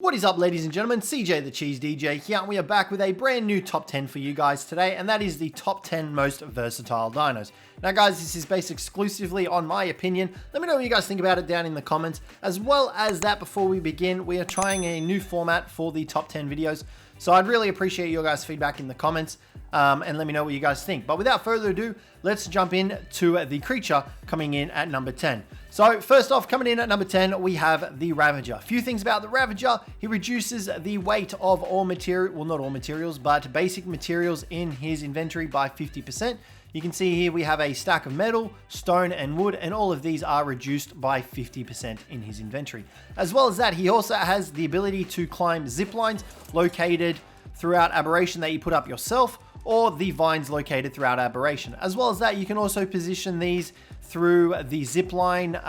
What is up, ladies and gentlemen? Cjthecheesedj here, and we are back with a brand new top 10 for you guys today, and that is the top 10 most versatile dinos. Now guys, this is based exclusively on my opinion. Let me know what you guys think about it down in the comments. As well as that, before we begin, we are trying a new format for the top 10 videos, so I'd really appreciate your guys' feedback in the comments, and let me know what you guys think. But without further ado, let's jump in to the creature coming in at number 10. So first off, coming in at number 10, we have the Ravager. A few things about the Ravager. He reduces the weight of all material, well, not all materials, but basic materials in his inventory by 50%. You can see here we have a stack of metal, stone, and wood, and all of these are reduced by 50% in his inventory. As well as that, he also has the ability to climb zip lines located throughout Aberration that you put up yourself, or the vines located throughout Aberration. As well as that, you can also position these through the zipline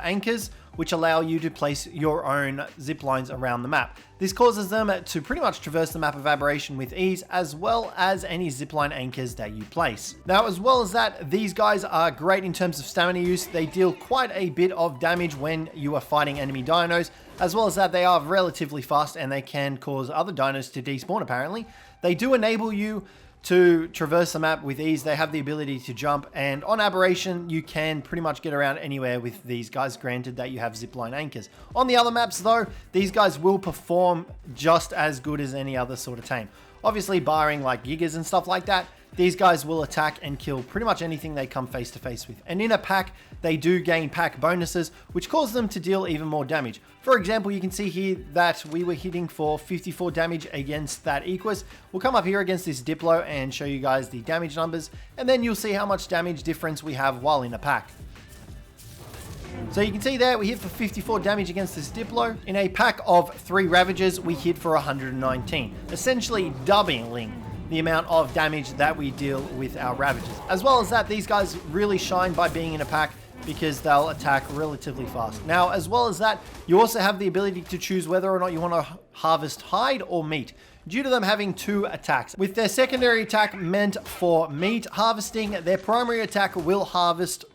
anchors, which allow you to place your own zip lines around the map. This causes them to pretty much traverse the map of Aberration with ease, as well as any zipline anchors that you place. Now, as well as that, these guys are great in terms of stamina use. They deal quite a bit of damage when you are fighting enemy dinos. As well as that, they are relatively fast and they can cause other dinos to despawn, apparently. They do enable you to traverse the map with ease. They have the ability to jump, and on Aberration you can pretty much get around anywhere with these guys, granted that you have zipline anchors. On the other maps though, these guys will perform just as good as any other sort of tame. Obviously barring like gigas and stuff like that, these guys will attack and kill pretty much anything they come face to face with. And in a pack, they do gain pack bonuses, which cause them to deal even more damage. For example, you can see here that we were hitting for 54 damage against that Equus. We'll come up here against this Diplo and show you guys the damage numbers, and then you'll see how much damage difference we have while in a pack. So you can see there, we hit for 54 damage against this Diplo. In a pack of 3 Ravagers, we hit for 119, essentially doubling the amount of damage that we deal with our Ravagers. As well as that, these guys really shine by being in a pack because they'll attack relatively fast. Now, as well as that, you also have the ability to choose whether or not you want to harvest hide or meat, due to them having 2 attacks. With their secondary attack meant for meat harvesting, their primary attack will harvest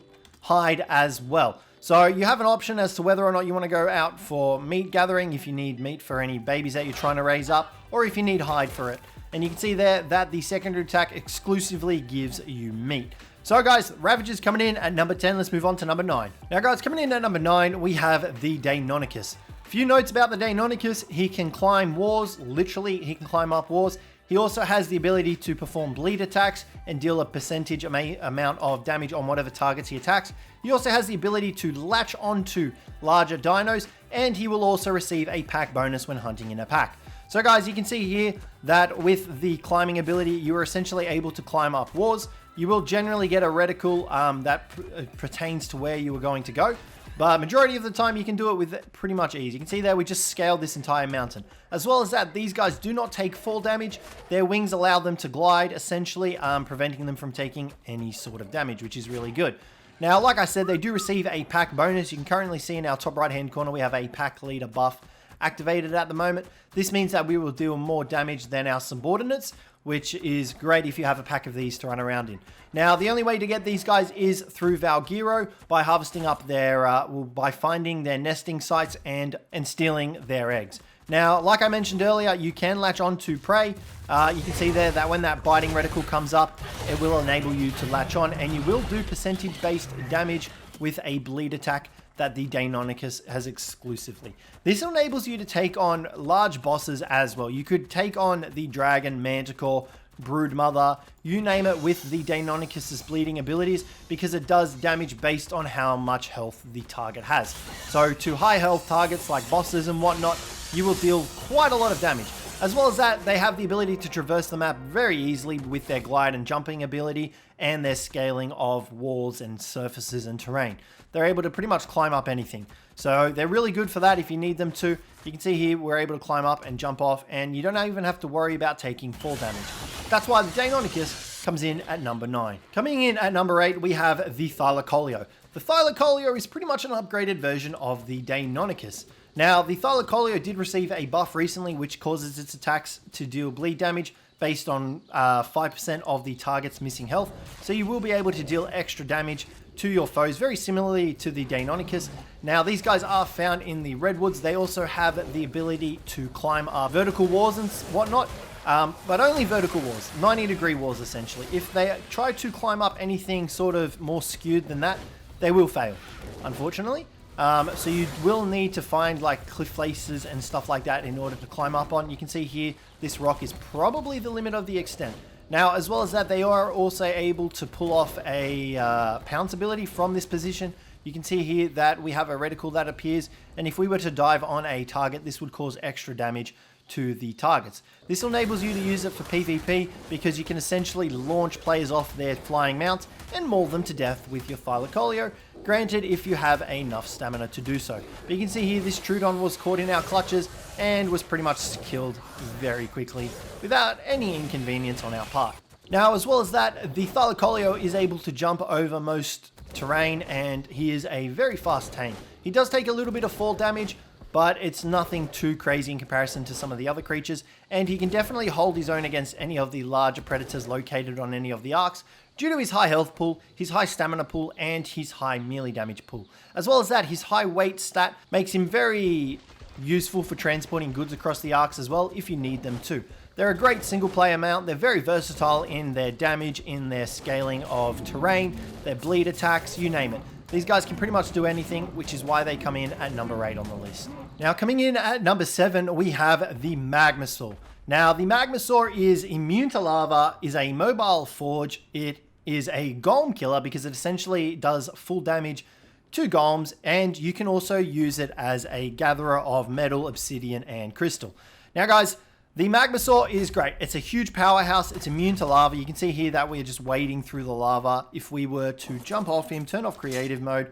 hide as well. So you have an option as to whether or not you want to go out for meat gathering, if you need meat for any babies that you're trying to raise up, or if you need hide for it. And you can see there that the secondary attack exclusively gives you meat. So guys, Ravagers coming in at number 10. Let's move on to number 9. Now guys, coming in at number 9, we have the Deinonychus. A few notes about the Deinonychus: he can climb walls, literally he can climb up walls. He also has the ability to perform bleed attacks and deal a percentage amount of damage on whatever targets he attacks. He also has the ability to latch onto larger dinos, and he will also receive a pack bonus when hunting in a pack. So guys, you can see here that with the climbing ability, you are essentially able to climb up walls. You will generally get a reticle that pertains to where you are going to go, but majority of the time you can do it with pretty much ease. You can see there we just scaled this entire mountain. As well as that, these guys do not take fall damage. Their wings allow them to glide, essentially preventing them from taking any sort of damage, which is really good. Now, like I said, they do receive a pack bonus. You can currently see in our top right hand corner we have a pack leader buff activated at the moment. This means that we will deal more damage than our subordinates, which is great if you have a pack of these to run around in. Now, the only way to get these guys is through Valgyro, by harvesting up their, by finding their nesting sites and stealing their eggs. Now, like I mentioned earlier, you can latch on to prey. You can see there that when that biting reticle comes up, it will enable you to latch on, and you will do percentage-based damage with a bleed attack that the Deinonychus has exclusively. This enables you to take on large bosses as well. You could take on the Dragon, Manticore, Broodmother, you name it, with the Deinonychus's bleeding abilities, because it does damage based on how much health the target has. So to high health targets like bosses and whatnot, you will deal quite a lot of damage. As well as that, they have the ability to traverse the map very easily with their glide and jumping ability and their scaling of walls and surfaces and terrain. They're able to pretty much climb up anything. So they're really good for that if you need them to. You can see here we're able to climb up and jump off, and you don't even have to worry about taking fall damage. That's why the Deinonychus comes in at number 9. Coming in at number 8, we have the Thylacoleo. The Thylacoleo is pretty much an upgraded version of the Deinonychus. Now, the Thylacoleo did receive a buff recently, which causes its attacks to deal bleed damage based on 5% of the target's missing health. So you will be able to deal extra damage to your foes, very similarly to the Deinonychus. Now, these guys are found in the redwoods. They also have the ability to climb vertical walls and whatnot, but only vertical walls, 90-degree walls essentially. If they try to climb up anything sort of more skewed than that, they will fail, unfortunately. So you will need to find like cliff faces and stuff like that in order to climb up on. You can see here, this rock is probably the limit of the extent. Now, as well as that, they are also able to pull off a pounce ability from this position. You can see here that we have a reticle that appears, and if we were to dive on a target, this would cause extra damage to the targets. This enables you to use it for PvP because you can essentially launch players off their flying mounts and maul them to death with your Thylacoleo, granted if you have enough stamina to do so. But you can see here this Troodon was caught in our clutches and was pretty much killed very quickly without any inconvenience on our part. Now, as well as that, the Thylacoleo is able to jump over most terrain and he is a very fast tame. He does take a little bit of fall damage, but it's nothing too crazy in comparison to some of the other creatures, and he can definitely hold his own against any of the larger predators located on any of the arcs due to his high health pool, his high stamina pool, and his high melee damage pool. As well as that, his high weight stat makes him very useful for transporting goods across the arcs as well if you need them to. They're a great single player mount. They're very versatile in their damage, in their scaling of terrain, their bleed attacks, you name it. These guys can pretty much do anything, which is why they come in at number 8 on the list. Now, coming in at number 7, we have the Magmasaur. Now, the Magmasaur is immune to lava, is a mobile forge. It is a golem killer because it essentially does full damage to golems, and you can also use it as a gatherer of metal, obsidian, and crystal. Now, guys, the Magmasaur is great. It's a huge powerhouse. It's immune to lava. You can see here that we're just wading through the lava. If we were to jump off him, turn off creative mode,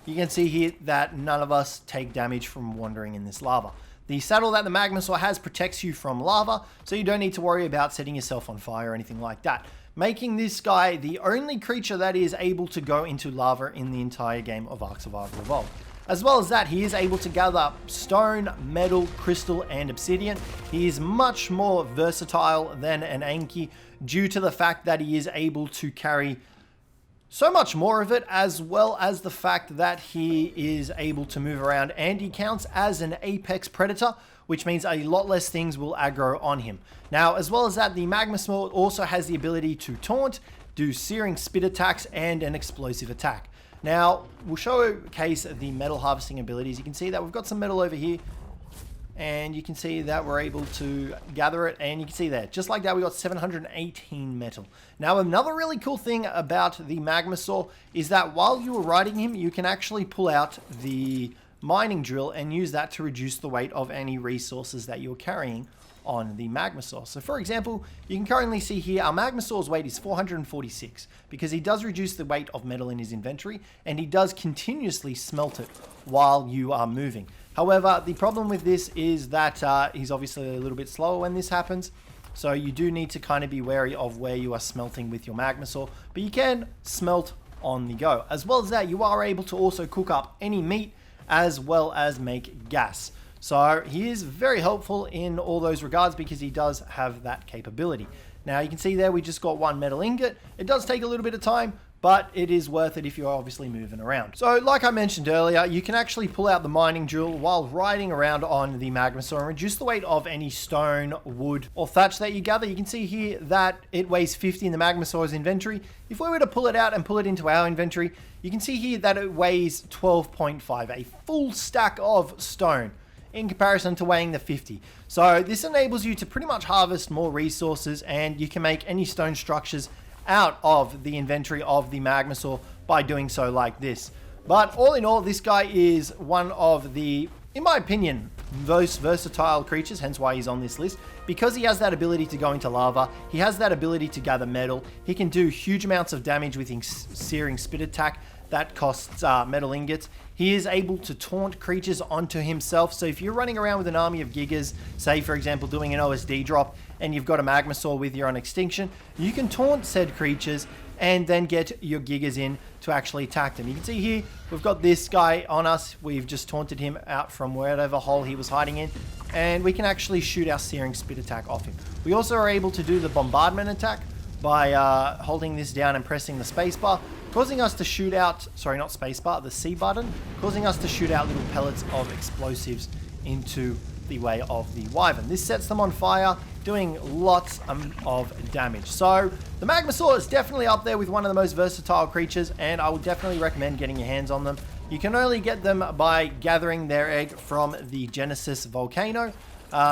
you can see here that none of us take damage from wandering in this lava. The saddle that the Magmasaur has protects you from lava, so you don't need to worry about setting yourself on fire or anything like that, making this guy the only creature that is able to go into lava in the entire game of Ark Survival Evolved. As well as that, he is able to gather stone, metal, crystal, and obsidian. He is much more versatile than an Anki due to the fact that he is able to carry so much more of it, as well as the fact that he is able to move around and he counts as an apex predator, which means a lot less things will aggro on him. Now, as well as that, the Magmasaur also has the ability to taunt, do searing spit attacks, and an explosive attack. Now, we'll showcase the metal harvesting abilities. You can see that we've got some metal over here, and you can see that we're able to gather it, and you can see there, just like that, we got 718 metal. Now, another really cool thing about the Magmasaur is that while you are riding him, you can actually pull out the mining drill and use that to reduce the weight of any resources that you're carrying on the Magmasaur. So for example, you can currently see here our Magmasaur's weight is 446 because he does reduce the weight of metal in his inventory and he does continuously smelt it while you are moving. However, the problem with this is that he's obviously a little bit slower when this happens. So you do need to kind of be wary of where you are smelting with your Magmasaur, but you can smelt on the go. As well as that, you are able to also cook up any meat as well as make gas. So he is very helpful in all those regards because he does have that capability. Now you can see there we just got 1 metal ingot. It does take a little bit of time, but it is worth it if you're obviously moving around. So like I mentioned earlier, you can actually pull out the mining drill while riding around on the Magmasaur and reduce the weight of any stone, wood, or thatch that you gather. You can see here that it weighs 50 in the Magmasaur's inventory. If we were to pull it out and pull it into our inventory, you can see here that it weighs 12.5, a full stack of stone in comparison to weighing the 50. So this enables you to pretty much harvest more resources and you can make any stone structures out of the inventory of the Magmasaur by doing so like this. But all in all, this guy is one of the, in my opinion, most versatile creatures, hence why he's on this list. Because he has that ability to go into lava, he has that ability to gather metal, he can do huge amounts of damage with his searing spit attack that costs metal ingots. He is able to taunt creatures onto himself. So if you're running around with an army of gigas, say for example doing an OSD drop, and you've got a Magmasaur with you on extinction, you can taunt said creatures and then get your gigas in to actually attack them. You can see here, we've got this guy on us. We've just taunted him out from whatever hole he was hiding in, and we can actually shoot our searing spit attack off him. We also are able to do the bombardment attack by holding this down and pressing the spacebar. causing us to shoot out, sorry, not spacebar, the C button, causing us to shoot out little pellets of explosives into the way of the wyvern. This sets them on fire, doing lots of damage. So the Magmasaur is definitely up there with one of the most versatile creatures, and I would definitely recommend getting your hands on them. You can only get them by gathering their egg from the Genesis volcano,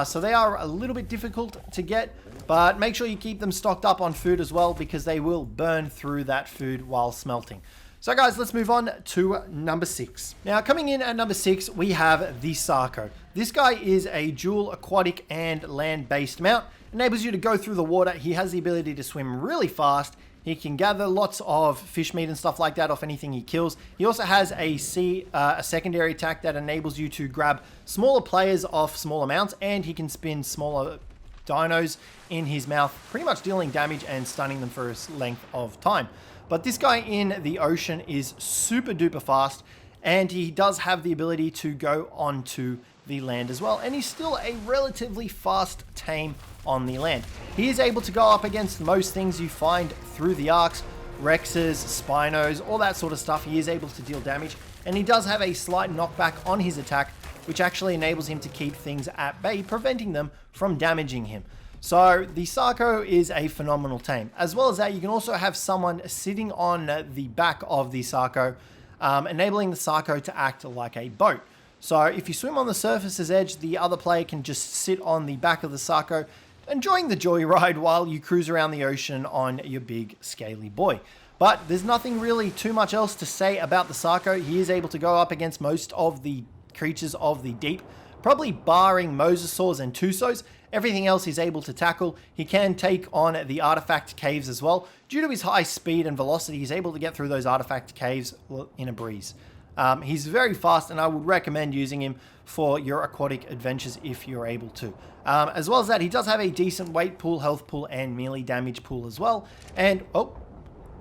so they are a little bit difficult to get, but make sure you keep them stocked up on food as well, because they will burn through that food while smelting. So guys, let's move on to number 6. Now, coming in at number 6, we have the Sarco. This guy is a dual aquatic and land-based mount. Enables you to go through the water. He has the ability to swim really fast. He can gather lots of fish meat and stuff like that off anything he kills. He also has a secondary attack that enables you to grab smaller players off smaller mounts, and he can spin smaller dinos in his mouth, pretty much dealing damage and stunning them for a length of time. But this guy in the ocean is super duper fast, and he does have the ability to go onto the land as well, and he's still a relatively fast tame on the land. He is able to go up against most things you find through the arcs, Rexes, Spinos, all that sort of stuff. He is able to deal damage, and he does have a slight knockback on his attack, which actually enables him to keep things at bay, preventing them from damaging him. So the Sarco is a phenomenal tame. As well as that, you can also have someone sitting on the back of the Sarco, enabling the Sarco to act like a boat. So if you swim on the surface's edge, the other player can just sit on the back of the Sarco, enjoying the joyride while you cruise around the ocean on your big scaly boy. But there's nothing really too much else to say about the Sarco. He is able to go up against most of the creatures of the deep, probably barring mosasaurs and tusos. Everything else he's able to tackle. He can take on the artifact caves as well. Due to his high speed and velocity, he's able to get through those artifact caves in a breeze. He's very fast, and I would recommend using him for your aquatic adventures if you're able to. As well as that, he does have a decent weight pool, health pool, and melee damage pool as well. And,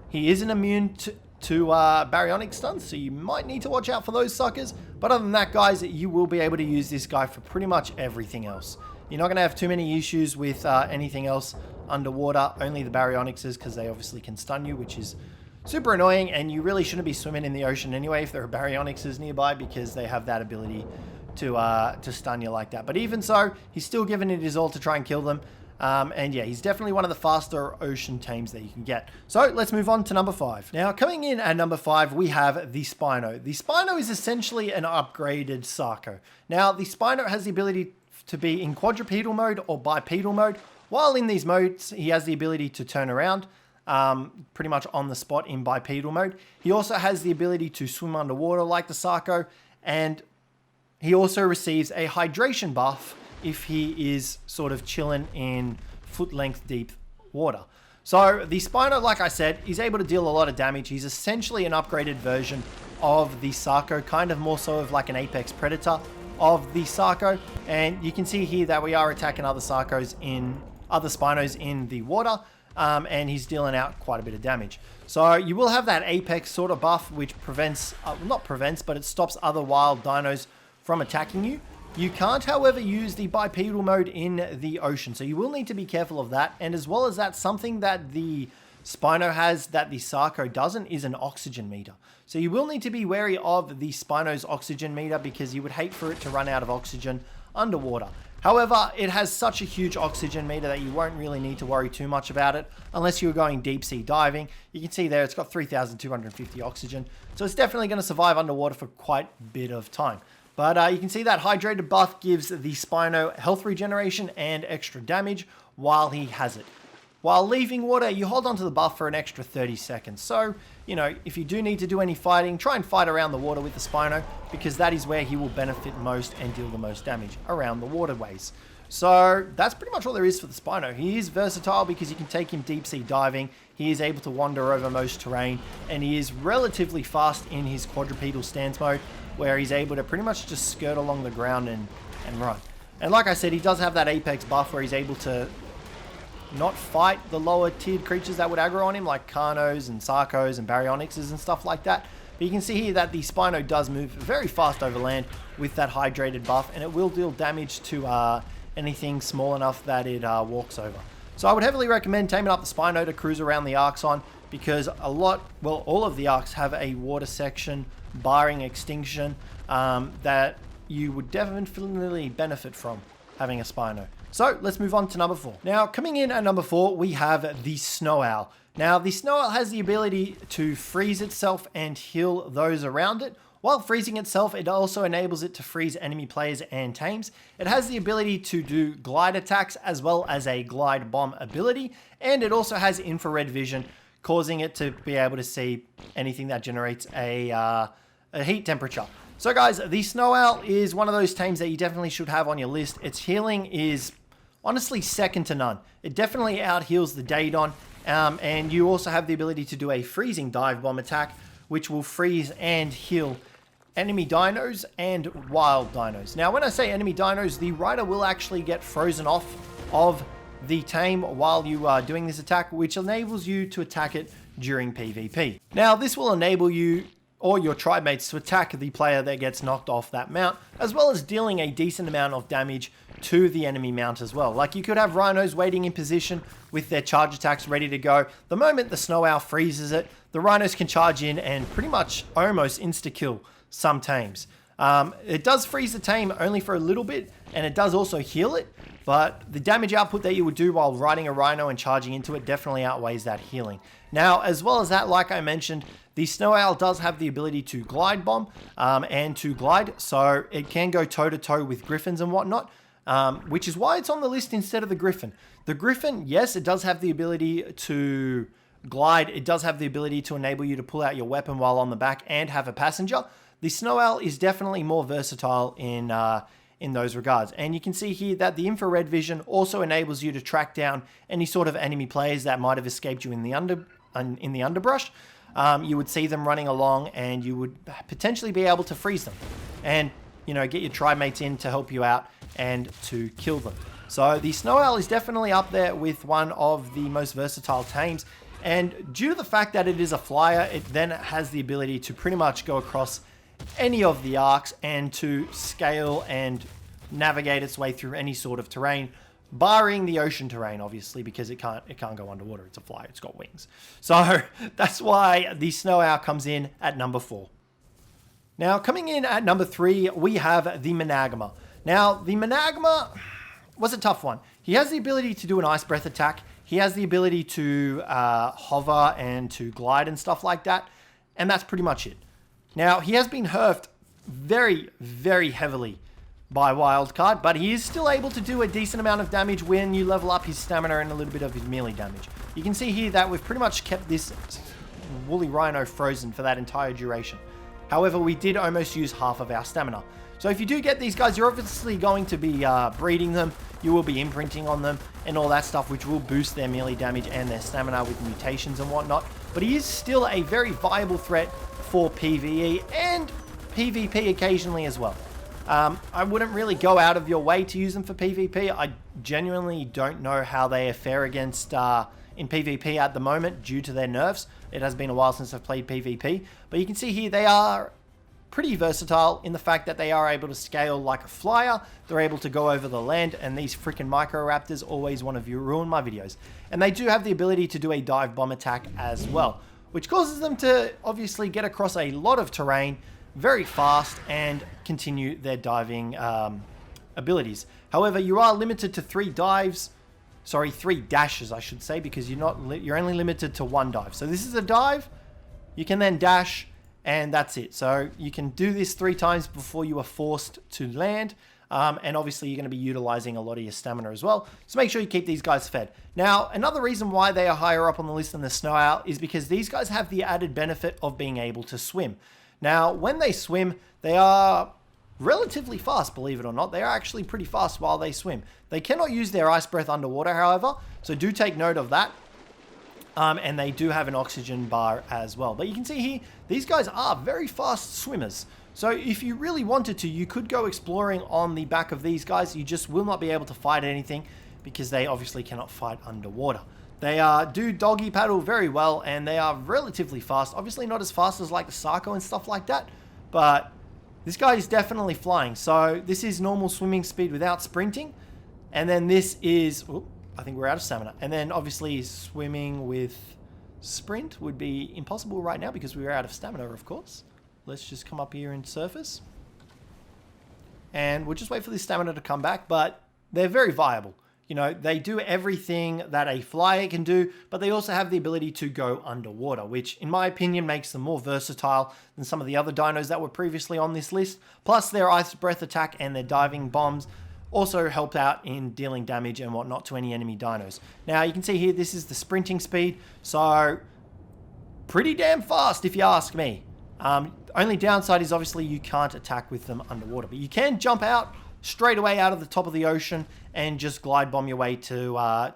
he isn't immune to baryonic stuns, so you might need to watch out for those suckers. But other than that, guys, you will be able to use this guy for pretty much everything else. You're not going to have too many issues with anything else underwater, only the baryonyxes, because they obviously can stun you, which is super annoying, and you really shouldn't be swimming in the ocean anyway if there are baryonyxes nearby, because they have that ability to stun you like that. But even so, he's still giving it his all to try and kill them. And yeah, he's definitely one of the faster ocean tames that you can get. So let's move on to number 5. Now, coming in at number 5, we have the Spino. The Spino is essentially an upgraded Sarco. Now, the Spino has the ability to be in quadrupedal mode or bipedal mode. While in these modes, he has the ability to turn around pretty much on the spot in bipedal mode. He also has the ability to swim underwater like the Sarco, and he also receives a hydration buff if he is sort of chilling in foot-length deep water. So the Spino, like I said, is able to deal a lot of damage. He's essentially an upgraded version of the Sarco, kind of more so of like an apex predator of the Sarco. And you can see here that we are attacking other Spinos in the water, and he's dealing out quite a bit of damage. So you will have that apex sort of buff, which prevents, not prevents, but it stops other wild dinos from attacking you. You can't, however, use the bipedal mode in the ocean, so you will need to be careful of that. And as well as that, something that the Spino has that the Sarco doesn't is an oxygen meter. So you will need to be wary of the Spino's oxygen meter, because you would hate for it to run out of oxygen underwater. However, it has such a huge oxygen meter that you won't really need to worry too much about it unless you're going deep sea diving. You can see there it's got 3,250 oxygen, so it's definitely going to survive underwater for quite a bit of time. But you can see that hydrated buff gives the Spino health regeneration and extra damage while he has it. While leaving water, you hold onto the buff for an extra 30 seconds. So, you know, if you do need to do any fighting, try and fight around the water with the Spino, because that is where he will benefit most and deal the most damage, around the waterways. So that's pretty much all there is for the Spino. He is versatile because you can take him deep sea diving. He is able to wander over most terrain, and he is relatively fast in his quadrupedal stance mode, where he's able to pretty much just skirt along the ground and run. And like I said, he does have that apex buff where he's able to not fight the lower tiered creatures that would aggro on him, like Carnos and Sarcos and Baryonyxes and stuff like that. But you can see here that the Spino does move very fast over land with that hydrated buff, and it will deal damage to anything small enough that it walks over. So I would heavily recommend taming up the Spino to cruise around the arcs on, because all of the ARKs have a water section barring extinction that you would definitely benefit from having a Spino. So let's move on to number 4. Now, coming in at number 4, we have the Snow Owl. Now, the Snow Owl has the ability to freeze itself and heal those around it. While freezing itself, it also enables it to freeze enemy players and tames. It has the ability to do glide attacks as well as a glide bomb ability, and it also has infrared vision, causing it to be able to see anything that generates a heat temperature. So guys, the Snow Owl is one of those tames that you definitely should have on your list. Its healing is honestly second to none. It definitely out-heals the Daedon, and you also have the ability to do a freezing dive bomb attack, which will freeze and heal enemy dinos and wild dinos. Now, when I say enemy dinos, the rider will actually get frozen off of the tame while you are doing this attack, which enables you to attack it during PvP. Now, this will enable you or your tribe mates to attack the player that gets knocked off that mount, as well as dealing a decent amount of damage to the enemy mount as well. Like, you could have rhinos waiting in position with their charge attacks ready to go. The moment the Snow Owl freezes it, the rhinos can charge in and pretty much almost insta-kill some tames. It does freeze the tame only for a little bit, and it does also heal it, but the damage output that you would do while riding a rhino and charging into it definitely outweighs that healing. Now, as well as that, like I mentioned, the Snow Owl does have the ability to glide bomb and to glide, so it can go toe-to-toe with griffins and whatnot, which is why it's on the list instead of the griffin. The griffin, yes, it does have the ability to glide. It does have the ability to enable you to pull out your weapon while on the back and have a passenger. The Snow Owl is definitely more versatile in those regards. And you can see here that the infrared vision also enables you to track down any sort of enemy players that might have escaped you in the underbrush. You would see them running along, and you would potentially be able to freeze them and, you know, get your tribe mates in to help you out and to kill them. So the Snow Owl is definitely up there with one of the most versatile tames. And due to the fact that it is a flyer, it then has the ability to pretty much go across any of the ARKs and to scale and navigate its way through any sort of terrain, barring the ocean terrain, obviously, because it can't go underwater. It's a flyer. It's got wings. So that's why the Snow Owl comes in at number 4. Now, coming in at number 3, we have the Managamr. Now, the Managamr was a tough one. He has the ability to do an ice breath attack. He has the ability to hover and to glide and stuff like that. And that's pretty much it. Now, he has been nerfed very, very heavily by Wildcard, but he is still able to do a decent amount of damage when you level up his stamina and a little bit of his melee damage. You can see here that we've pretty much kept this woolly rhino frozen for that entire duration. However, we did almost use half of our stamina. So if you do get these guys, you're obviously going to be breeding them. You will be imprinting on them and all that stuff, which will boost their melee damage and their stamina with mutations and whatnot. But he is still a very viable threat for PvE and PvP occasionally as well. I wouldn't really go out of your way to use them for PvP. I genuinely don't know how they fare against in PvP at the moment due to their nerfs. It has been a while since I've played PvP, but you can see here they are pretty versatile in the fact that they are able to scale like a flyer. They're able to go over the land, and these freaking Microraptors always want to ruin my videos. And they do have the ability to do a dive bomb attack as well, which causes them to obviously get across a lot of terrain very fast and continue their diving abilities. However, you are limited to 3 dashes, I should say, because you're only limited to 1 dive. So this is a dive, you can then dash, and that's it. So you can do this 3 times before you are forced to land. And obviously you're going to be utilizing a lot of your stamina as well. So make sure you keep these guys fed. Now, another reason why they are higher up on the list than the Snow Owl is because these guys have the added benefit of being able to swim. Now, when they swim, they are relatively fast, believe it or not. They are actually pretty fast while they swim. They cannot use their ice breath underwater, however, so do take note of that. And they do have an oxygen bar as well. But you can see here, these guys are very fast swimmers. So if you really wanted to, you could go exploring on the back of these guys. You just will not be able to fight anything because they obviously cannot fight underwater. They do doggy paddle very well, and they are relatively fast. Obviously not as fast as like the Sarco and stuff like that, but this guy is definitely flying. So this is normal swimming speed without sprinting. And then this is, I think we're out of stamina. And then obviously swimming with sprint would be impossible right now because we are out of stamina, of course. Let's just come up here and surface. And we'll just wait for this stamina to come back, but they're very viable. You know, they do everything that a flyer can do, but they also have the ability to go underwater, which in my opinion makes them more versatile than some of the other dinos that were previously on this list. Plus their ice breath attack and their diving bombs also help out in dealing damage and whatnot to any enemy dinos. Now you can see here, this is the sprinting speed, so pretty damn fast if you ask me. Only downside is obviously you can't attack with them underwater, but you can jump out straight away out of the top of the ocean and just glide bomb your way to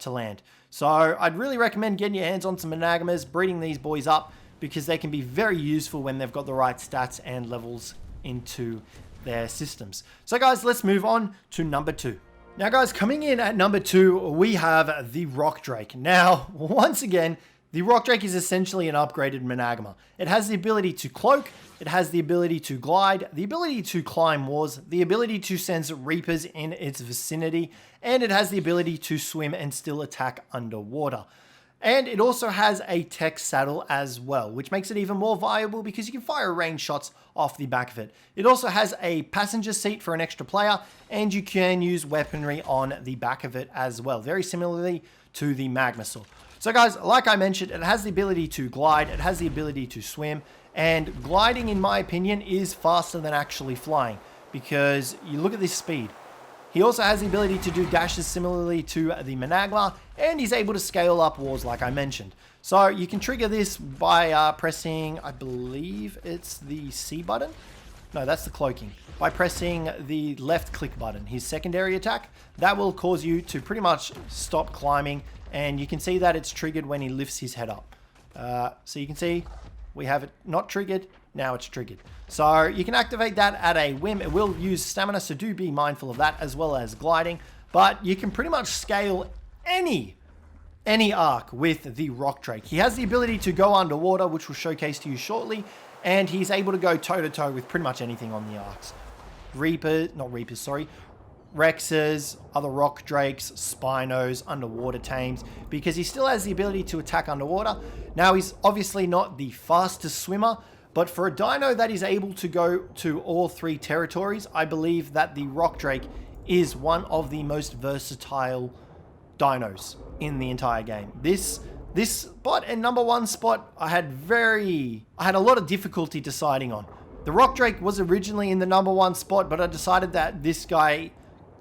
land. So I'd really recommend getting your hands on some Managmrs, breeding these boys up, because they can be very useful when they've got the right stats and levels into their systems. So guys, let's move on to number 2. Now guys, coming in at number 2, we have the Rock Drake. Now, once again, the Rock Drake is essentially an upgraded Managamr. It has the ability to cloak, it has the ability to glide, the ability to climb walls, the ability to sense Reapers in its vicinity, and it has the ability to swim and still attack underwater. And it also has a tech saddle as well, which makes it even more viable because you can fire range shots off the back of it. It also has a passenger seat for an extra player, and you can use weaponry on the back of it as well, very similarly to the Magmasaur. So guys, like I mentioned, it has the ability to glide, it has the ability to swim, and gliding, in my opinion, is faster than actually flying, because you look at this speed. He also has the ability to do dashes similarly to the Managamr, and he's able to scale up walls like I mentioned. So you can trigger this by pressing, I believe it's the C button. No, that's the cloaking. By pressing the left click button, his secondary attack, that will cause you to pretty much stop climbing, and you can see that it's triggered when he lifts his head up. So you can see we have it not triggered, now it's triggered. So you can activate that at a whim. It will use stamina, so do be mindful of that, as well as gliding. But you can pretty much scale any ARK with the Rock Drake. He has the ability to go underwater, which we'll showcase to you shortly, and he's able to go toe-to-toe with pretty much anything on the ARKs. Rexes, other Rock Drakes, Spinos, underwater tames, because he still has the ability to attack underwater. Now, he's obviously not the fastest swimmer, but for a dino that is able to go to all 3 territories, I believe that the Rock Drake is one of the most versatile dinos in the entire game. This spot and number 1 spot, I had a lot of difficulty deciding on. The Rock Drake was originally in the number 1 spot, but I decided that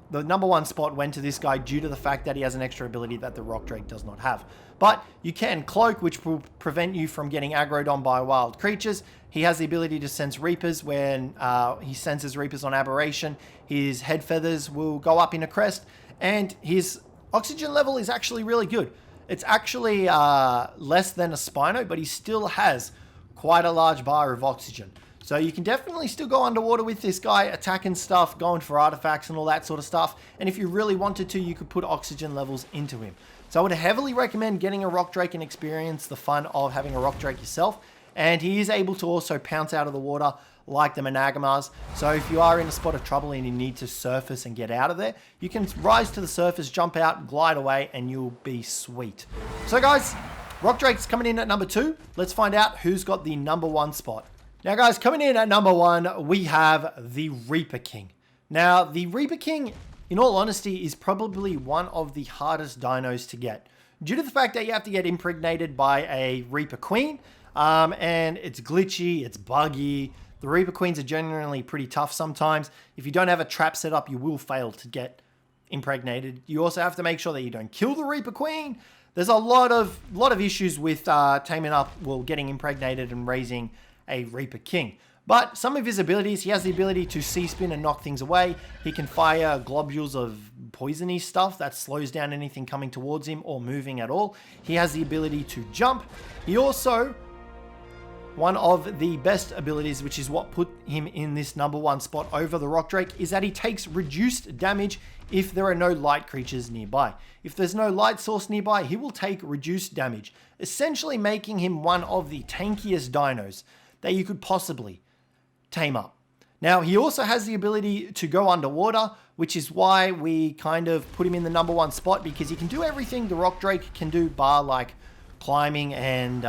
the number 1 spot went to this guy due to the fact that he has an extra ability that the Rock Drake does not have. But you can cloak, which will prevent you from getting aggroed on by wild creatures. He has the ability to sense Reapers. When he senses Reapers on aberration, his head feathers will go up in a crest, and his oxygen level is actually really good. It's actually less than a Spino, but he still has quite a large bar of oxygen. So you can definitely still go underwater with this guy, attacking stuff, going for artifacts and all that sort of stuff. And if you really wanted to, you could put oxygen levels into him. So I would heavily recommend getting a Rock Drake and experience the fun of having a Rock Drake yourself. And he is able to also pounce out of the water like the Managamrs. So if you are in a spot of trouble and you need to surface and get out of there, you can rise to the surface, jump out, glide away, and you'll be sweet. So guys, Rock Drake's coming in at number 2. Let's find out who's got the number 1 spot. Now guys, coming in at number 1, we have the Reaper King. Now, the Reaper King, in all honesty, is probably one of the hardest dinos to get, due to the fact that you have to get impregnated by a Reaper Queen, and it's glitchy, it's buggy. The Reaper Queens are generally pretty tough sometimes. If you don't have a trap set up, you will fail to get impregnated. You also have to make sure that you don't kill the Reaper Queen. There's a lot of issues with taming up, getting impregnated and raising a Reaper King. But some of his abilities, he has the ability to C-spin and knock things away. He can fire globules of poisony stuff that slows down anything coming towards him or moving at all. He has the ability to jump. He also, one of the best abilities, which is what put him in this number 1 spot over the Rock Drake, is that he takes reduced damage if there are no light creatures nearby. If there's no light source nearby, he will take reduced damage, essentially making him one of the tankiest dinos that you could possibly tame up. Now, he also has the ability to go underwater, which is why we kind of put him in the number 1 spot, because he can do everything the Rock Drake can do, bar like climbing and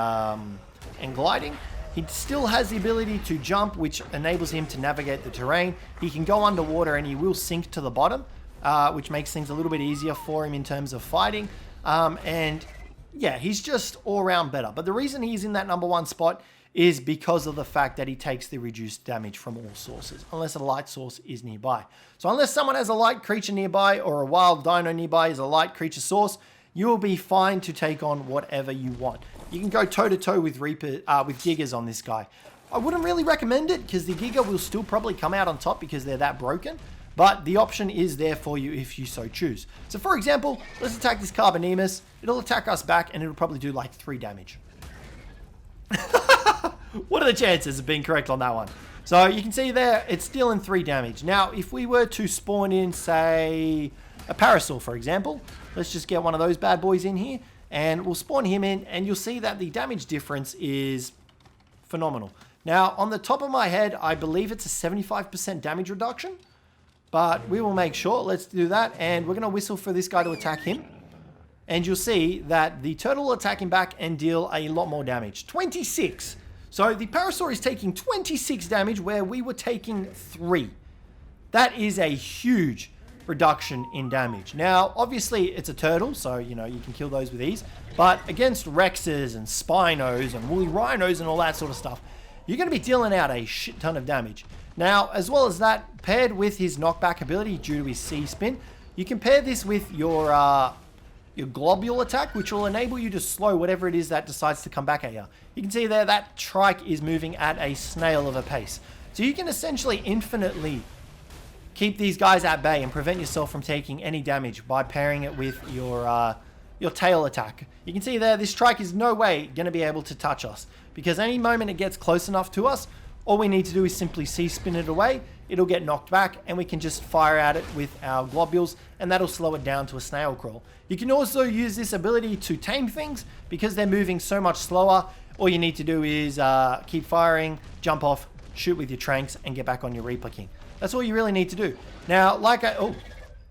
gliding. He still has the ability to jump, which enables him to navigate the terrain. He can go underwater and he will sink to the bottom, which makes things a little bit easier for him in terms of fighting. And yeah, he's just all around better. But the reason he's in that #1 spot is because of the fact that he takes the reduced damage from all sources, unless a light source is nearby. So unless someone has a light creature nearby or a wild dino nearby is a light creature source, you will be fine to take on whatever you want. You can go toe-to-toe with Gigas on this guy. I wouldn't really recommend it because the Giga will still probably come out on top because they're that broken, but the option is there for you if you so choose. So for example, let's attack this Carbonemus. It'll attack us back and it'll probably do like 3 damage. What are the chances of being correct on that one? So you can see there, it's dealing 3 damage. Now, if we were to spawn in, say, a Parasaur, for example, let's just get one of those bad boys in here, and we'll spawn him in, and you'll see that the damage difference is phenomenal. Now, on the top of my head, I believe it's a 75% damage reduction, but we will make sure. Let's do that, and we're going to whistle for this guy to attack him. And you'll see that the turtle will attack him back and deal a lot more damage. 26. So the Parasaur is taking 26 damage where we were taking 3. That is a huge reduction in damage. Now, obviously, it's a turtle, so, you know, you can kill those with ease. But against Rexes and Spinos and woolly rhinos and all that sort of stuff, you're going to be dealing out a shit ton of damage. Now, as well as that, paired with his knockback ability due to his C-spin, you can pair this with your globule attack, which will enable you to slow whatever it is that decides to come back at you. You can see there that trike is moving at a snail of a pace. So you can essentially infinitely keep these guys at bay and prevent yourself from taking any damage by pairing it with your tail attack. You can see there this trike is no way going to be able to touch us, because any moment it gets close enough to us, all we need to do is simply C-spin it away. It'll get knocked back and we can just fire at it with our globules, and that'll slow it down to a snail crawl. You can also use this ability to tame things because they're moving so much slower. All you need to do is keep firing, jump off, shoot with your tranks, and get back on your Reaper King. That's all you really need to do. Now,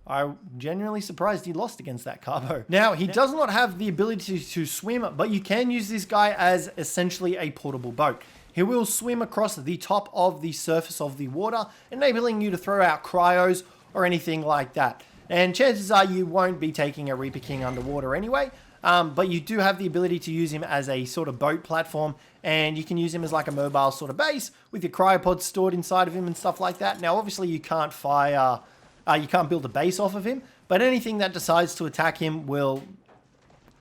I'm genuinely surprised he lost against that Carbo. Now, he does not have the ability to swim, but you can use this guy as essentially a portable boat. He will swim across the top of the surface of the water, enabling you to throw out cryos or anything like that. And chances are you won't be taking a Reaper King underwater anyway, but you do have the ability to use him as a sort of boat platform, and you can use him as like a mobile sort of base with your cryopods stored inside of him and stuff like that. Now, obviously, you can't you can't build a base off of him, but anything that decides to attack him will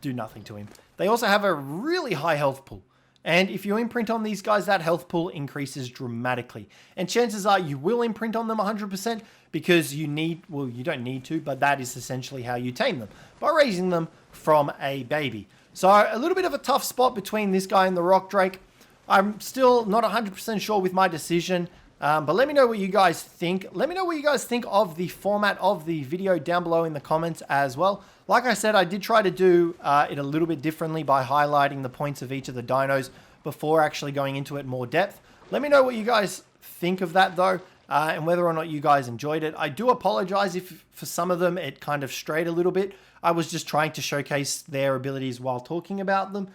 do nothing to him. They also have a really high health pool. And if you imprint on these guys, that health pool increases dramatically. And chances are you will imprint on them 100% because you don't need to, but that is essentially how you tame them, by raising them from a baby. So a little bit of a tough spot between this guy and the Rock Drake. I'm still not 100% sure with my decision, but let me know what you guys think. Let me know what you guys think of the format of the video down below in the comments as well. Like I said, I did try to do it a little bit differently by highlighting the points of each of the dinos before actually going into it more depth. Let me know what you guys think of that though, and whether or not you guys enjoyed it. I do apologize if for some of them it kind of strayed a little bit. I was just trying to showcase their abilities while talking about them.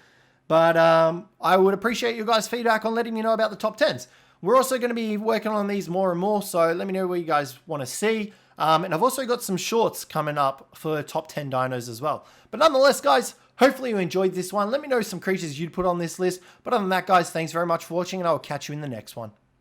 But I would appreciate you guys' feedback on letting me know about the top 10s. We're also going to be working on these more and more, so let me know what you guys want to see. And I've also got some shorts coming up for top 10 dinos as well. But nonetheless, guys, hopefully you enjoyed this one. Let me know some creatures you'd put on this list. But other than that, guys, thanks very much for watching, and I will catch you in the next one.